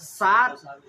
7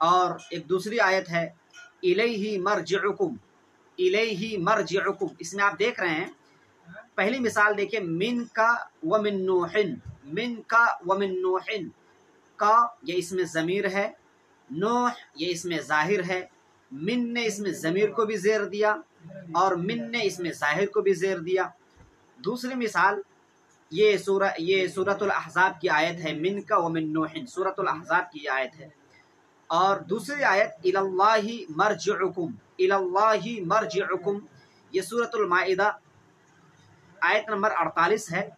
اور ایک دوسری آیت ہے الیہ مرجعکم، الیہ مرجعکم، اس میں آپ دیکھ رہے ہیں پہلی مثال دیکھیں من کا ومن نوح، من کا ومن نوح، کا یہ اس میں ضمیر ہے، نوح یہ اس میں ظاہر ہے، من نے اس میں ضمیر کو بھی زیر دیا اور من نے اس میں ظاہر کو بھی زیر دیا۔ دوسری مثال یہ سورۃ الاحزاب کی آیت ہے، من کا ومن نوح، سورۃ الاحزاب کی آیت ہے۔ اور دوسری آیت الی اللہ مرجعکم، الی اللہ مرجعکم، یہ سورۃ المائدہ آیت نمبر 48 ہے۔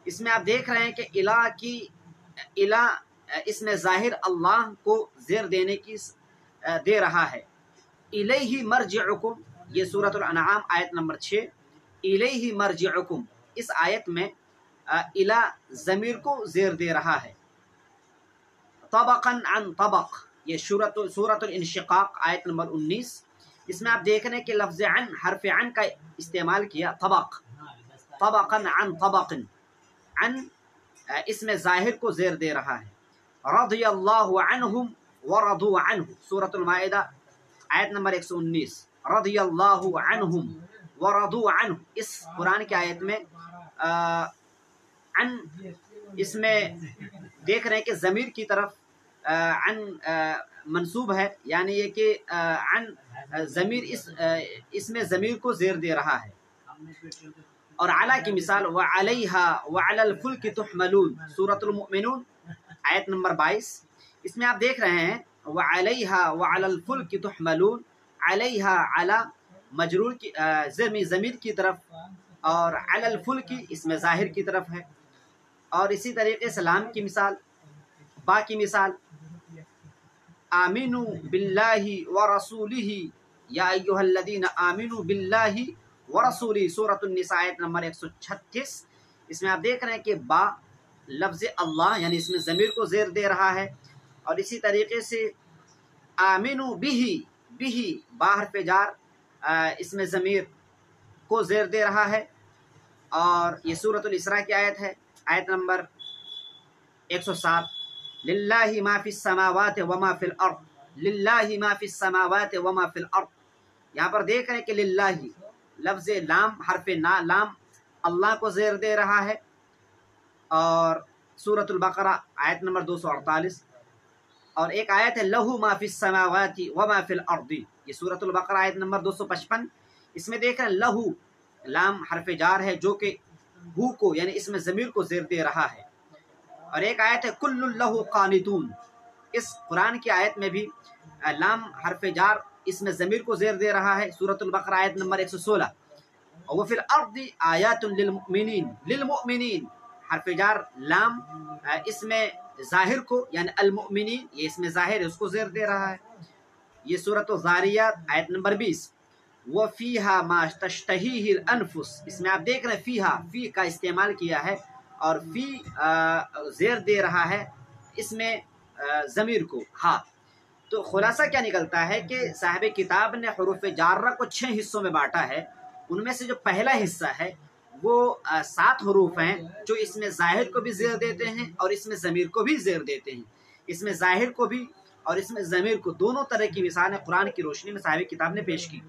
اس میں آپ دیکھ رہے ہیں کہ الہ کی الہ اس میں ظاہر اللہ کو زیر دینے کی دے رہا ہے۔ الیہ مرجعکم، یہ سورۃ الانعام آیت نمبر 6، الیہ مرجعکم، اس آیت میں الہ ضمیر کو زیر دے رہا ہے۔ طبقا عن طبق، یہ سورۃ الانشقاق آیت نمبر 19، اس میں آپ دیکھ رہے ہیں کہ لفظ عن، حرف عن کا استعمال کیا، طبق، طبقا عن طبق، عن اس میں ظاہر کو زیر دے رہا ہے۔ رضی اللہ عنہم ورضوا عنہ، سورۃ المائدہ آیت نمبر 119، رضی اللہ عنہم ورضوا عنہ، اس قرآن کی آیت میں عن اس میں دیکھ رہے ہیں کہ ضمیر کی طرف عن منصوب ہے، یعنی یہ کہ عن ضمیر اس میں ضمیر کو زیر دے رہا ہے۔ اور اعلیٰ کی مثال وَعَلَيْهَا وَعَلَى الْفُلْكِ تُحْمَلُونَ، سورۃ المؤمنون آیت نمبر 22، اس میں آپ دیکھ رہے ہیں وَعَلَيْهَا وَعَلَى الْفُلْكِ تُحْمَلُونَ، علیہا علی مجرور کی ضمیر کی طرف اور علی الفلک اس میں ظاہر کی طرف ہے۔ اور اسی طریقے سے لام کی مثال، با کی مثال آمنوا باللہ ورسولہ یا ایہا الذین آمنوا باللہ ورسولہ، سورۃ النساء آیت نمبر 136، اس میں آپ دیکھ رہے ہیں کہ با لفظ اللہ یعنی اس میں ضمیر کو زیر دے رہا ہے۔ اور اسی طریقے سے آمنوا بہ، بہ با حرف جار اس میں ضمیر کو زیر دے رہا ہے۔ اور یہ سورۃ الاسراء کی آیت ہے، آیت نمبر 107، للہ ما فی السماوات وما فی الارض، للہ ما فی السماوات وما فی الارض، یہاں پر دیکھ رہے ہیں کہ للہ لفظ لام حرف لام اللہ کو زیر دے رہا ہے۔ اور سورۃ البقرہ آیت نمبر 248، اور ایک آیت ہے لہو ما فی السماوات وما فی الارض، یہ سورۃ البقرہ آیت نمبر 255، اس میں دیکھ رہے ہیں لہو لام حرف جار ہے جو کہ ہو کو یعنی اس میں ضمیر کو زیر دے رہا ہے۔ اور ایک آیت ہے کل لہو قانتون، اس قرآن کی آیت میں بھی لام حرف جار اس میں ضمیر کو زیر دے رہا ہے، سورۃ البقرہ آیت نمبر 116، وفی الارض آیات للمؤمنین، للمؤمنین حرف جار لام اس میں ظاہر کو یعنی المؤمنین یہ اس میں ظاہر ہے اس کو زیر دے رہا ہے۔ یہ سورۃ الذاریات آیت نمبر 20، وَفِيهَا مَا تَشْتَهِيهِ الْأَنفُسُ، اس میں آپ دیکھ رہے ہیں فیہا، فی کا استعمال کیا ہے اور فی زیر دے رہا ہے اس میں ضمیر کو ہا۔ تو خلاصہ کیا نکلتا ہے کہ صاحب کتاب نے حروف جارہ کو 6 حصوں میں بانٹا ہے، ان میں سے جو پہلا حصہ ہے وہ 7 حروف ہیں جو اس میں ظاہر کو بھی زیر دیتے ہیں اور اس میں ضمیر کو بھی زیر دیتے ہیں، اس میں ظاہر کو بھی اور اس میں ضمیر کو، دونوں طرح کی مثالیں قرآن کی روشنی میں صاحب کتاب نے پیش کی۔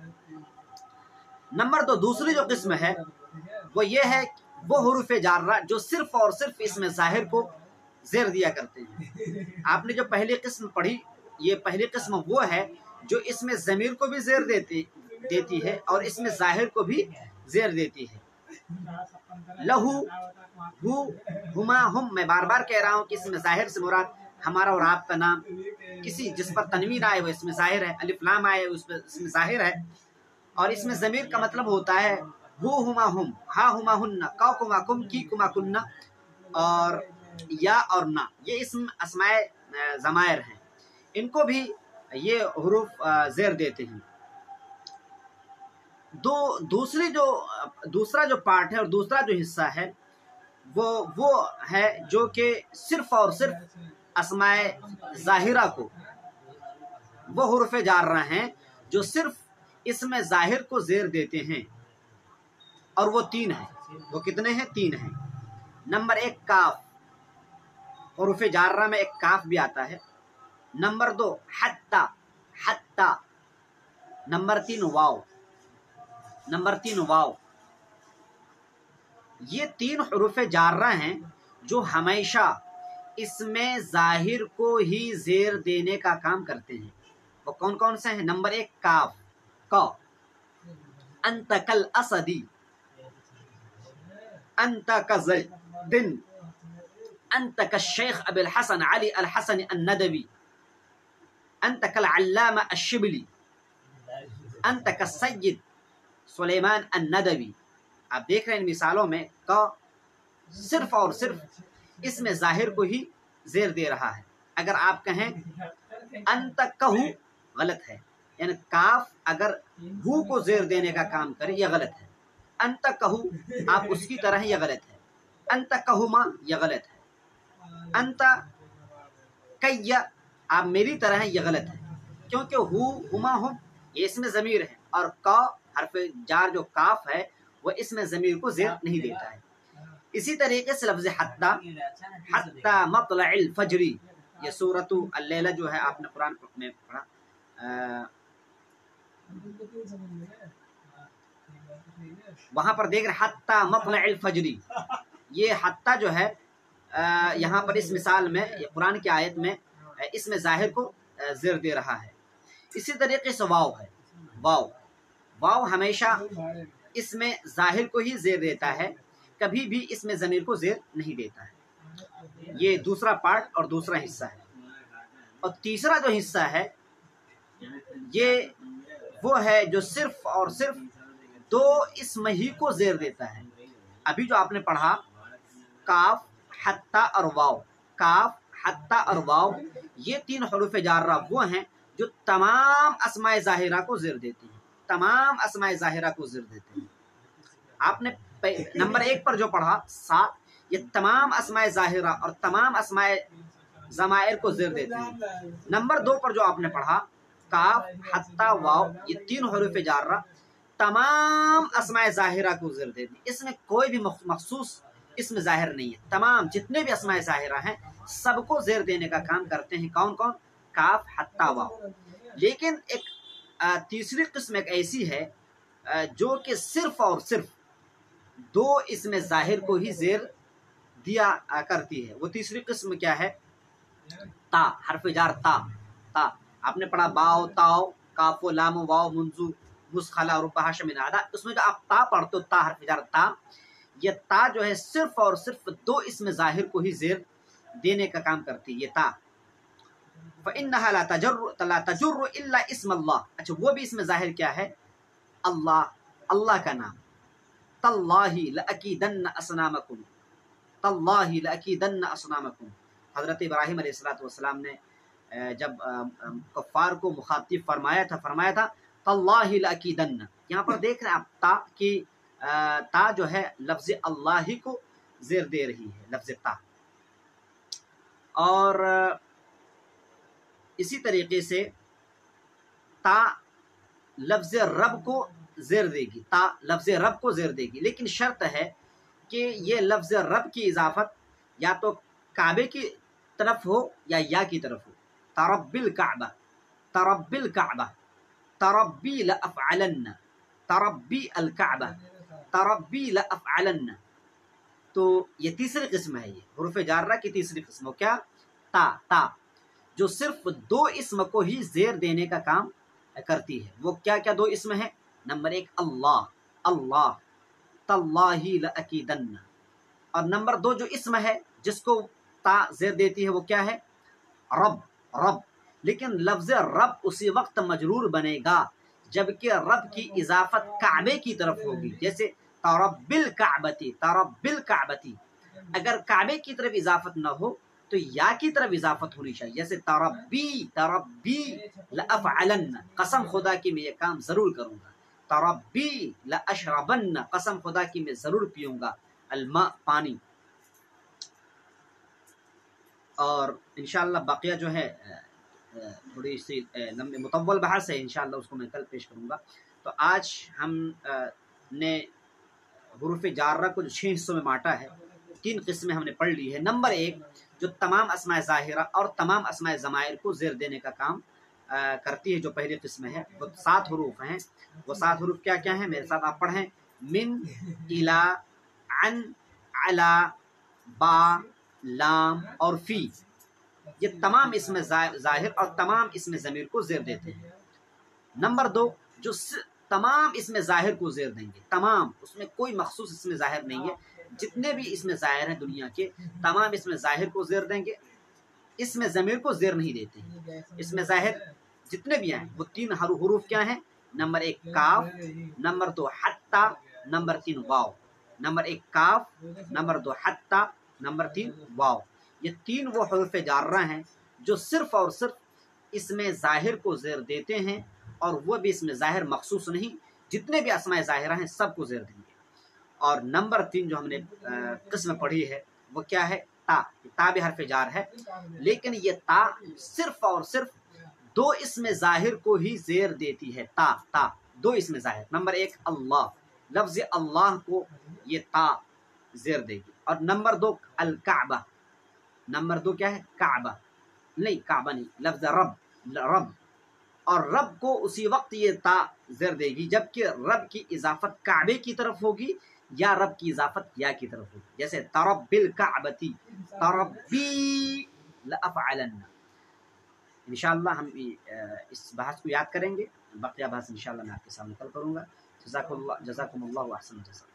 نمبر 2، دوسری جو قسم ہے وہ یہ ہے وہ حروف جارہ جو صرف اور صرف اس میں ظاہر کو زیر دیا کرتے ہیں۔ آپ نے جو پہلی قسم پڑھی، یہ پہلی قسم وہ ہے جو اس میں ضمیر کو بھی زیر دیتی ہے اور اس میں ظاہر کو بھی زیر دیتی ہے۔ لہو، ہو، ہما، ہم، میں بار بار کہہ رہا ہوں کہ اس میں ظاہر سے مراد ہمارا اور آپ کا نام، کسی جس پر تنوین آئے وہ اس میں ظاہر ہے، الف لام آئے اس میں ظاہر ہے۔ اور اس میں ضمیر کا مطلب ہوتا ہے ہو ہما ہم، ہا ہما ہن، کا کما کم، کی کما کننا، اور یا اور نا، یہ اسم اسماء ضمائر ہیں، ان کو بھی یہ حروف زیر دیتے ہیں۔ دوسرا جو پارٹ ہے اور دوسرا جو حصہ ہے وہ ہے جو کہ صرف اور صرف اسماء ظاہرہ کو، وہ حروف جارہ ہیں جو صرف اس میں ظاہر کو زیر دیتے ہیں، اور وہ 3 ہیں۔ وہ کتنے ہیں؟ 3 ہیں۔ نمبر 1 کاف، حروف جارہ میں ایک کاف بھی آتا ہے، نمبر 2 حتی، حتی. نمبر 3 واو، نمبر 3 واو. یہ 3 حروف جارہ ہیں جو ہمیشہ اس میں ظاہر کو ہی زیر دینے کا کام کرتے ہیں. وہ کون کون سے ہیں؟ نمبر 1 کاف، کا، انت کل اسدی، انت کزیدن، انت کالشیخ ابی الحسن علی الحسن الندوی، انت کالعلامہ الشبلی، انت کالسید سلیمان الندوی. آپ دیکھ رہے ہیں ان مثالوں میں کا صرف اور صرف اس میں ظاہر کو ہی زیر دے رہا ہے. اگر آپ کہیں انت کہو غلط ہے، یعنی کاف اگر ہو کو زیر دینے کا کام کرے یہ غلط ہے. انت کہو آپ اس کی طرح یہ غلط ہے. انت کہما یہ غلط ہے. انت کی آپ میری طرح یہ غلط ہے، کیونکہ ہو، ہما، ہم یہ اس میں ضمیر ہے، اور کا حرف جار جو کاف ہے وہ اس میں ضمیر کو زیر نہیں دیتا ہے. اسی طریقے سے لفظ حتی، حتی مطلع الفجری، یہ سورۃ اللیلہ جو ہے آپ نے قرآن میں پڑھا، وہاں پر دیکھ رہے حتی مطلع الفجری. یہ حتی جو ہے یہاں پر اس مثال میں قرآن کی آیت میں اس میں ظاہر کو زیر دے رہا ہے. اسی طریقے سے واو ہے، واو، واو ہمیشہ اس میں ظاہر کو ہی زیر دیتا ہے، کبھی بھی اس میں ضمیر کو زیر نہیں دیتا ہے. یہ دوسرا پارٹ اور دوسرا حصہ ہے. اور تیسرا جو حصہ ہے یہ وہ ہے جو صرف اور صرف 2 اسم ہی کو زیر دیتا ہے. ابھی جو آپ نے پڑھا کاف، حتی اور واو، کاف، حتی اور واو، یہ 3 حروف جارہ وہ ہیں جو تمام اسماء ظاہرہ کو زیر دیتے ہیں، تمام اسماء ظاہرہ کو زیر دیتے ہیں. آپ نے نمبر 1 پر جو پڑھا 7، یہ تمام اسماء ظاہرہ اور تمام اسماء ضمائر کو زیر دیتے ہیں. نمبر 2 پر جو آپ نے پڑھا کاف، حتی، واو، یہ 3 حروف جارہ تمام اسماء ظاہرہ کو زیر دیتے ہیں. اس میں کوئی بھی مخصوص اسم ظاہر نہیں ہے، تمام جتنے بھی اسماء ظاہرہ ہیں سب کو زیر دینے کا کام کرتے ہیں. کون کون؟ کاف، حتی، واو. لیکن ایک تیسری قسم ایک ایسی ہے جو کہ صرف اور صرف 2 اسم ظاہر کو ہی زیر دیا کرتی ہے. وہ تیسری قسم کیا ہے؟ تا، حرف جار تا. تا آپ نے پڑھا باؤ، تاؤ، کاف و لام و واو منزو مسخلا اور بحش من آدھا، اس میں جو آپ تا پڑھتے ہو تا حرف جار تا، یہ تا جو ہے صرف اور صرف 2 اسم ظاہر کو ہی زیر دینے کا کام کرتی ہے. یہ تا فإنها لا تجر الا اسم اللہ. اچھا وہ بھی اسم ظاہر کیا ہے؟ اللہ، اللہ کا نام. تاللہ لأکیدن اصنامکم، تاللہ لأکیدن اصنامکم. حضرت ابراہیم علیہ السلام نے جب کفار کو مخاطب فرمایا تھا تاللہ لأکیدن. یہاں پر دیکھ رہے ہیں آپ تا کی تا جو ہے لفظ اللہ ہی کو زیر دے رہی ہے، لفظ تا. اور اسی طریقے سے تا لفظ رب کو زیر دے گی، تا لفظ رب کو زیر دے گی، لیکن شرط ہے کہ یہ لفظ رب کی اضافت یا تو کعبے کی طرف ہو یا کی طرف ہو. ترب الکعبہ، ترب الکعبہ، تربی لأفعلن، تربی الکعبہ، تربی لأفعلن. تو یہ تیسری قسم ہے، یہ حروف جارہ کی تیسری قسم ہو کیا؟ تا. تا جو صرف 2 اسم کو ہی زیر دینے کا کام کرتی ہے. وہ کیا کیا 2 اسم ہیں؟ نمبر 1 اللہ، اللہ، تاللہ لأکیدن. اور نمبر 2 جو اسم ہے جس کو تا زیر دیتی ہے وہ کیا ہے؟ رب، رب. لیکن لفظ رب اسی وقت مجرور بنے گا جبکہ رب کی اضافت کعبے کی طرف ہوگی. جیسے ترب الکعبتی، ترب الکعبتی. اگر کعبے کی طرف اضافت نہ ہو تو یا کی طرف اضافت ہونی چاہیے. جیسے تربی، تربی لأفعلن، قسم خدا کی میں یہ کام ضرور کروں گا. تربی لأشربن، قسم خدا کی میں ضرور پیوں گا الماء، پانی. اور انشاءاللہ بقیہ جو ہے تھوڑی سی لمبے مطول بحث ہے، انشاءاللہ اس کو میں کل پیش کروں گا. تو آج ہم نے حروف جارہ کو جو 6 حصوں میں بانٹا ہے، 3 قسمیں ہم نے پڑھ لی ہے. نمبر 1 جو تمام اسماء ظاہرہ اور تمام اسماء ضمائر کو زیر دینے کا کام کرتی ہے. جو پہلی قسم ہے وہ 7 حروف ہیں. وہ 7 حروف کیا کیا ہیں؟ میرے ساتھ آپ پڑھیں. من، الا، عن، علا، با، لام اور فی. یہ تمام اسم ظاہر اور تمام اسم ضمیر کو زیر دیتے ہیں. نمبر 2، جو تمام اسم ظاہر کو زیر دیں گے، تمام، اس میں کوئی مخصوص اسم ظاہر نہیں ہے. جتنے بھی اسم ظاہر ہیں دنیا کے، تمام اسم ظاہر کو زیر دیں گے، اسم ضمیر کو زیر نہیں دیتے ہیں. اسم ظاہر جتنے بھی ہیں وہ 3 حروف کیا ہیں؟ نمبر 1 کاف، نمبر 2 حتی، نمبر 3 واو. نمبر 1 کاف، نمبر 2 حتی، نمبر 3 واو. یہ 3 وہ حروف جارہ ہیں جو صرف اور صرف اسم ظاہر کو زیر دیتے ہیں، اور وہ بھی اسم ظاہر مخصوص نہیں، جتنے بھی اسماء ظاہرہ ہیں سب کو زیر دیں گے. اور نمبر 3 جو ہم نے قسم پڑھی ہے وہ کیا ہے؟ تا. تا بھی حرف جار ہے، لیکن یہ تا صرف اور صرف 2 اسم ظاہر کو ہی زیر دیتی ہے. تا 2 اسم ظاہر. نمبر 1 اللہ، لفظ اللہ کو یہ تا زیر دے گی. اور نمبر 2 الکعبہ. نمبر 2 کیا ہے؟ کعبہ نہیں، کعبہ نہیں، لفظ رب. اور رب کو اسی وقت یہ تا زیر دے گی جبکہ رب کی اضافت کعبے کی طرف ہوگی یا رب کی اضافت یا کی طرف ہوگی. جیسے ترب الکعبتی، تربی لافعلن. انشاءاللہ ہم اس بحث کو یاد کریں گے. بقیہ بحث انشاءاللہ میں آپ کے سامنے کل کروں گا. جزاکم اللہ احسن الجزاء.